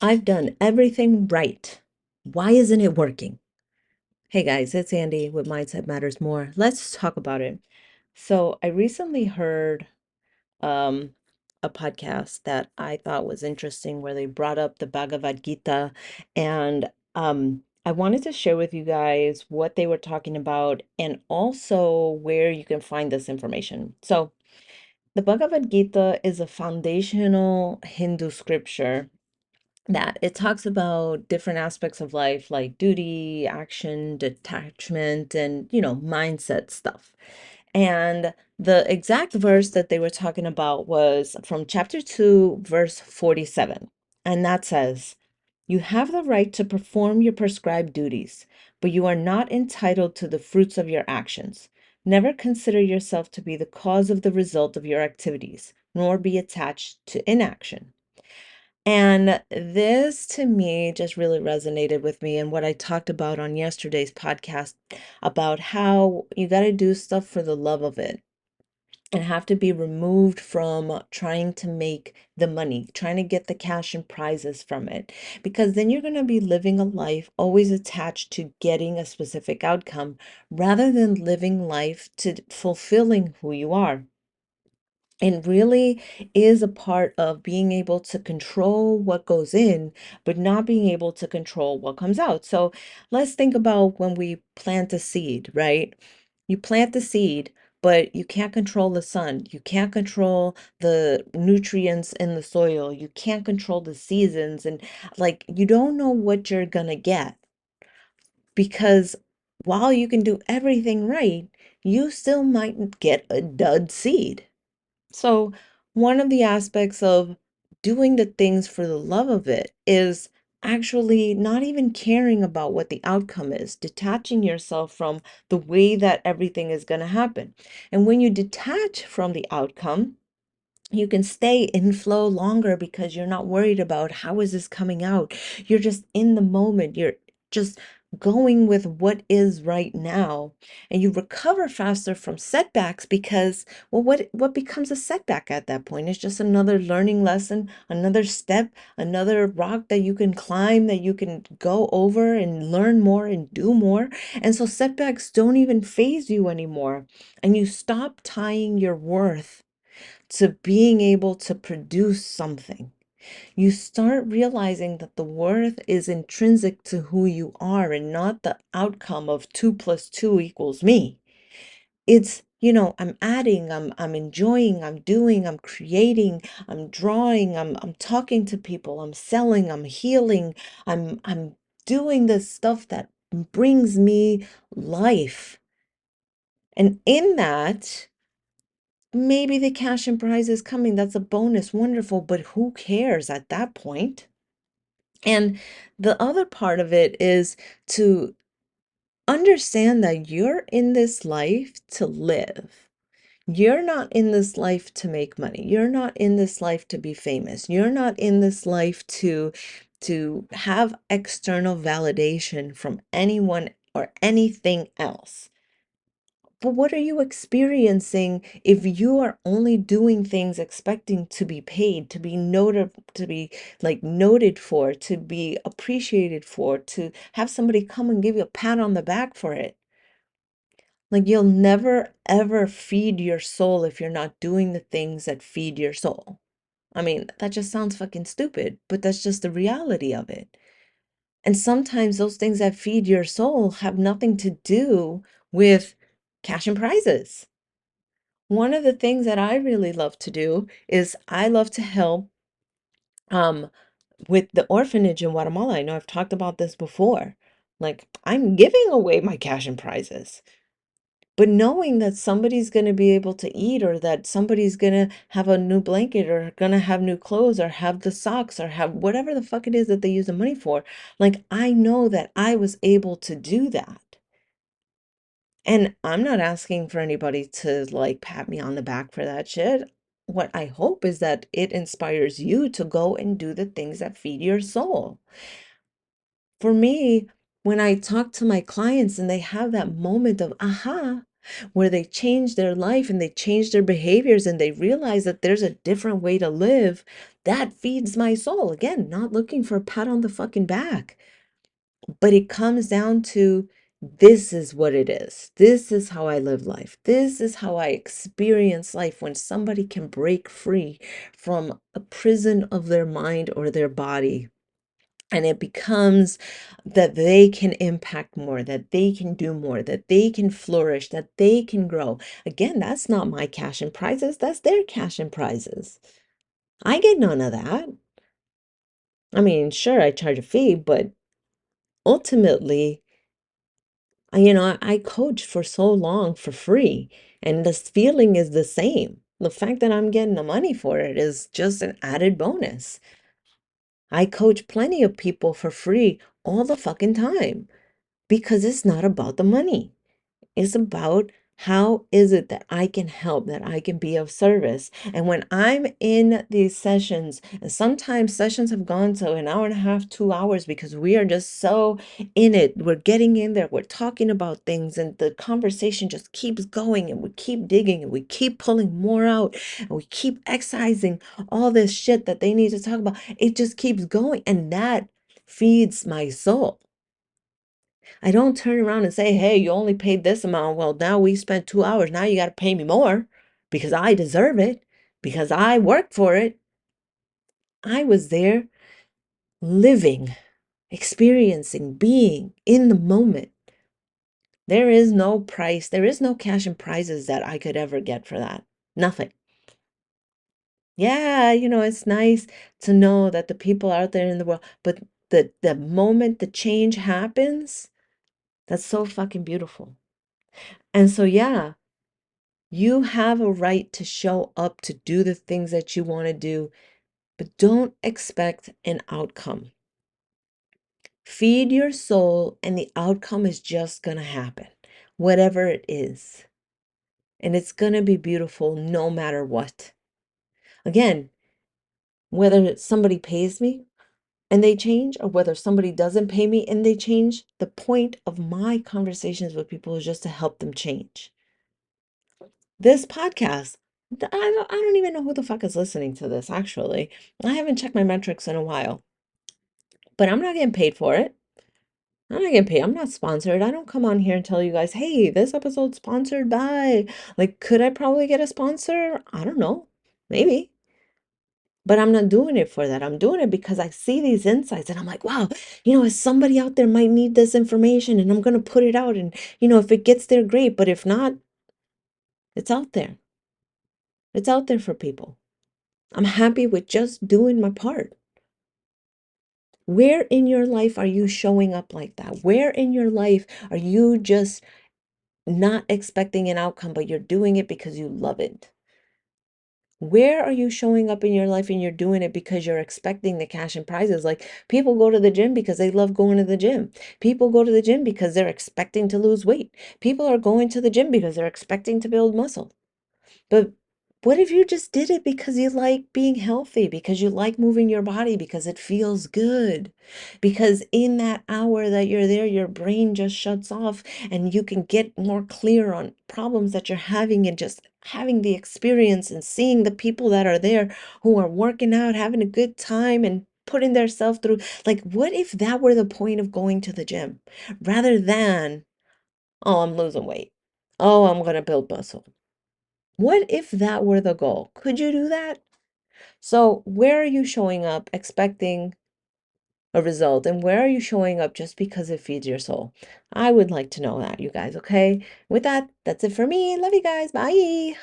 I've done everything right. Why isn't it working? Hey guys, it's Andy with Mindset Matters More. Let's talk about it. So, I recently heard um, a podcast that I thought was interesting where they brought up the Bhagavad Gita, and I wanted to share with you guys what they were talking about and also where you can find this information. So, the Bhagavad Gita is a foundational Hindu scripture that it talks about different aspects of life like duty, action, detachment, and mindset stuff. And the exact verse that they were talking about was from chapter 2, verse 47. And that says, "You have the right to perform your prescribed duties, but you are not entitled to the fruits of your actions. Never consider yourself to be the cause of the result of your activities, nor be attached to inaction." And this to me just really resonated with me and what I talked about on yesterday's podcast about how you got to do stuff for the love of it and have to be removed from trying to make the money, trying to get the cash and prizes from it, because then you're going to be living a life always attached to getting a specific outcome rather than living life to fulfilling who you are. It really is a part of being able to control what goes in, but not being able to control what comes out. So let's think about when we plant a seed, right? You plant the seed, but you can't control the sun. You can't control the nutrients in the soil. You can't control the seasons. And like, you don't know what you're gonna get because while you can do everything right, you still might get a dud seed. So, one of the aspects of doing the things for the love of it is actually not even caring about what the outcome is, detaching yourself from the way that everything is going to happen. And when you detach from the outcome, you can stay in flow longer because you're not worried about how is this coming out. You're just in the moment. You're just going with what is right now, and you recover faster from setbacks because, well, what becomes a setback at that point is just another learning lesson, another step, another rock that you can climb, that you can go over and learn more and do more. And so setbacks don't even phase you anymore, and you stop tying your worth to being able to produce something. You start realizing that the worth is intrinsic to who you are and not the outcome of 2 plus 2 equals me. It's, I'm adding, I'm enjoying, I'm doing, I'm creating, I'm drawing, I'm talking to people, I'm selling, I'm healing, I'm doing the stuff that brings me life. And in that, maybe the cash and prize is coming. That's a bonus. Wonderful. But who cares at that point? And the other part of it is to understand that you're in this life to live. You're not in this life to make money. You're not in this life to be famous. You're not in this life to have external validation from anyone or anything else. But what are you experiencing if you are only doing things expecting to be paid, to be noted, to be like noted for, to be appreciated for, to have somebody come and give you a pat on the back for it? Like you'll never ever feed your soul if you're not doing the things that feed your soul. I mean, that just sounds fucking stupid, but that's just the reality of it. And sometimes those things that feed your soul have nothing to do with cash and prizes. One of the things that I really love to do is I love to help um with the orphanage in Guatemala. I know I've talked about this before. Like I'm giving away my cash and prizes, but knowing that somebody's going to be able to eat or that somebody's going to have a new blanket or going to have new clothes or have the socks or have whatever the fuck it is that they use the money for, like I know that I was able to do that. And I'm not asking for anybody to like pat me on the back for that shit. What I hope is that it inspires you to go and do the things that feed your soul. For me, when I talk to my clients and they have that moment of aha, where they change their life and they change their behaviors and they realize that there's a different way to live, that feeds my soul. Again, not looking for a pat on the fucking back, but it comes down to this is what it is. This is how I live life. This is how I experience life when somebody can break free from a prison of their mind or their body. And it becomes that they can impact more, that they can do more, that they can flourish, that they can grow. Again, that's not my cash and prizes, that's their cash and prizes. I get none of that. I mean, sure, I charge a fee, but ultimately, I coached for so long for free, and this feeling is the same. The fact that I'm getting the money for it is just an added bonus. I coach plenty of people for free all the fucking time because it's not about the money. It's about how is it that I can help, that I can be of service. And when I'm in these sessions, and sometimes sessions have gone to an hour and a half, 2 hours, because we are just so in it. We're getting in there, we're talking about things, and the conversation just keeps going, and we keep digging, and we keep pulling more out, and we keep excising all this shit that they need to talk about. It just keeps going, and that feeds my soul. I don't turn around and say, hey, you only paid this amount. Well, now we spent 2 hours. Now you got to pay me more because I deserve it, because I worked for it. I was there living, experiencing, being in the moment. There is no price. There is no cash and prizes that I could ever get for that. Nothing. Yeah, it's nice to know that the people out there in the world, but the moment the change happens, that's so fucking beautiful. And so, yeah, you have a right to show up to do the things that you want to do, but don't expect an outcome. Feed your soul, and the outcome is just going to happen, whatever it is. And it's going to be beautiful no matter what. Again, whether somebody pays me and they change, or whether somebody doesn't pay me and they change, the point of my conversations with people is just to help them change. This podcast, I don't even know who the fuck is listening to this, actually. I haven't checked my metrics in a while, but I'm not getting paid for it. I'm not getting paid. I'm not sponsored. I don't come on here and tell you guys, hey, this episode's sponsored by. Like, could I probably get a sponsor? I don't know. Maybe. But I'm not doing it for that. I'm doing it because I see these insights and I'm like, wow, somebody out there might need this information and I'm going to put it out. And, if it gets there, great. But if not, it's out there. It's out there for people. I'm happy with just doing my part. Where in your life are you showing up like that? Where in your life are you just not expecting an outcome, but you're doing it because you love it? Where are you showing up in your life and you're doing it because you're expecting the cash and prizes? Like, people go to the gym because they love going to the gym. People go to the gym because they're expecting to lose weight. People are going to the gym because they're expecting to build muscle. But what if you just did it because you like being healthy, because you like moving your body, because it feels good? Because in that hour that you're there, your brain just shuts off and you can get more clear on problems that you're having, and just having the experience and seeing the people that are there who are working out, having a good time and putting themselves through. Like, what if that were the point of going to the gym rather than, oh, I'm losing weight. Oh, I'm going to build muscle. What if that were the goal? Could you do that? So, where are you showing up expecting a result? And where are you showing up just because it feeds your soul? I would like to know that, you guys, okay? With that, that's it for me. Love you guys. Bye.